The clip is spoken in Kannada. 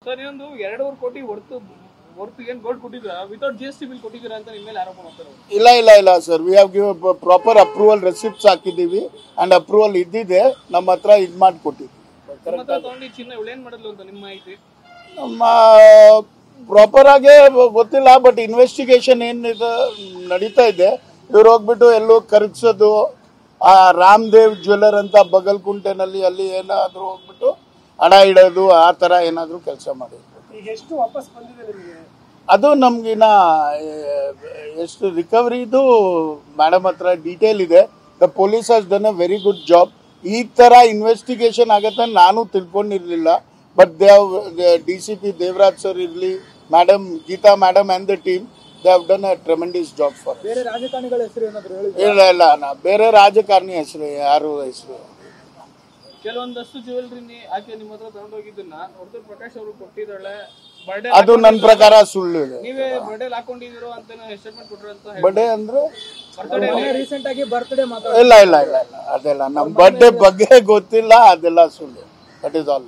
ಸರ್ ಇನ್ನೊಂದು 2.5 ಕೋಟಿ ವರ್ತು ಏನ್ ಗೋಲ್ಡ್ ಕೊಟ್ಟಿದ್ರ ವಿತೌಟ್ GST ಬಿಲ್ ಕೊಟ್ಟಿದ್ದೀರಾ ಅಂತ ನಿಮ್ಮ ಮೇಲೆ ಆರೋಪ ಮಾಡ್ತಾರೆ. ಇಲ್ಲ sir, we have give proper approval receipts ಹಾಕಿದ್ದೀವಿ ಅಂಡ್ ಅಪ್ರೂವಲ್ ಇದ್ದಿದೆ, ನಮ್ಮ ಹತ್ರ ಇದು ಮಾಡಿ ಕೊಟ್ಟಿದ್ವಿ. ತಗೊಂಡು ಚಿನ್ನ ಏನ್ ಮಾಡಿದ್ಲು ಅಂತ ನಿಮ್ಮ ಮಾಹಿತಿ? ನಮ್ಮ ಪ್ರಾಪರ್ ಆಗಿ ಗೊತ್ತಿಲ್ಲ, ಬಟ್ ಇನ್ವೆಸ್ಟಿಗೇಷನ್ ಏನಿದೆ ನಡೀತಾ ಇದೆ. ಇವ್ರು ಹೋಗ್ಬಿಟ್ಟು ಎಲ್ಲೋ ಖರ್ಚೋದು, ಆ ರಾಮದೇವ್ ಜ್ಯುವೆಲ್ಲರ್ ಅಂತ ಬಗಲ್ಕುಂಟೆನಲ್ಲಿ ಅಲ್ಲಿ ಏನಾದ್ರು ಹೋಗ್ಬಿಟ್ಟು ಹಣ ಇಡೋದು, ಆ ತರ ಏನಾದ್ರು ಕೆಲಸ ಮಾಡಿದ್ರು. ಎಷ್ಟು ವಾಪಸ್ ಬಂದಿದೆ ನಿಮಗೆ? ಅದು ನಮ್ಗಿನ ಎಷ್ಟು ರಿಕವರಿದು ಮೇಡಮ್ ಹತ್ರ ಡೀಟೇಲ್ ಇದೆ. The police has done a very good job. ಈ ತರ ಇನ್ವೆಸ್ಟಿಗೇಷನ್ ಆಗತ್ತೆ ನಾನು ತಿಳ್ಕೊಂಡಿರ್ಲಿಲ್ಲ. ಬಟ್ DCP ದೇವರಾಜ್ ಸರ್ ಇರ್ಲಿ, madam Geeta madam and the team, they have done a tremendous job for. ಬೇರೆ ರಾಜಕಾರಣಿಗಳ ಹೆಸರು ಏನಾದ್ರು ಇಲ್ಲ, ಬೇರೆ ರಾಜಕಾರಣಿ ಹೆಸರು ಯಾರು ಹೆಸರು. ಕೆಲವೊಂದಷ್ಟು ಜ್ಯುವೆಲ್ರಿ ಆಕೆ ನಿಮ್ಮ ಹತ್ರ ತಗೊಂಡೋಗಿದ್ದನ್ನ ಹೊರತು ಪ್ರಕಾಶ್ ಅವರು ಕೊಟ್ಟಿದ್ದಾಳೆ, ಅದು ನನ್ನ ಪ್ರಕಾರ ಸುಳ್ಳು ಇದೆ. ನೀವೇ ಬರ್ಡೇ ಹಾಕೊಂಡಿದ್ದೀರೋ ಅಂತ ಸ್ಟೇಟ್ಮೆಂಟ್ ಕೊಟ್ಟರು ಅಂತ. ಬರ್ಡೇ ಅಂದ್ರೆ ರೀಸೆಂಟ್ ಆಗಿ ಬರ್ತ್ಡೇ ಇಲ್ಲ ಅದೆಲ್ಲ ನಮ್ಮ ಬರ್ಡೇ ಬಗ್ಗೆ ಗೊತ್ತಿಲ್ಲ, ಅದೆಲ್ಲ ಸುಳ್ಳು. That is all.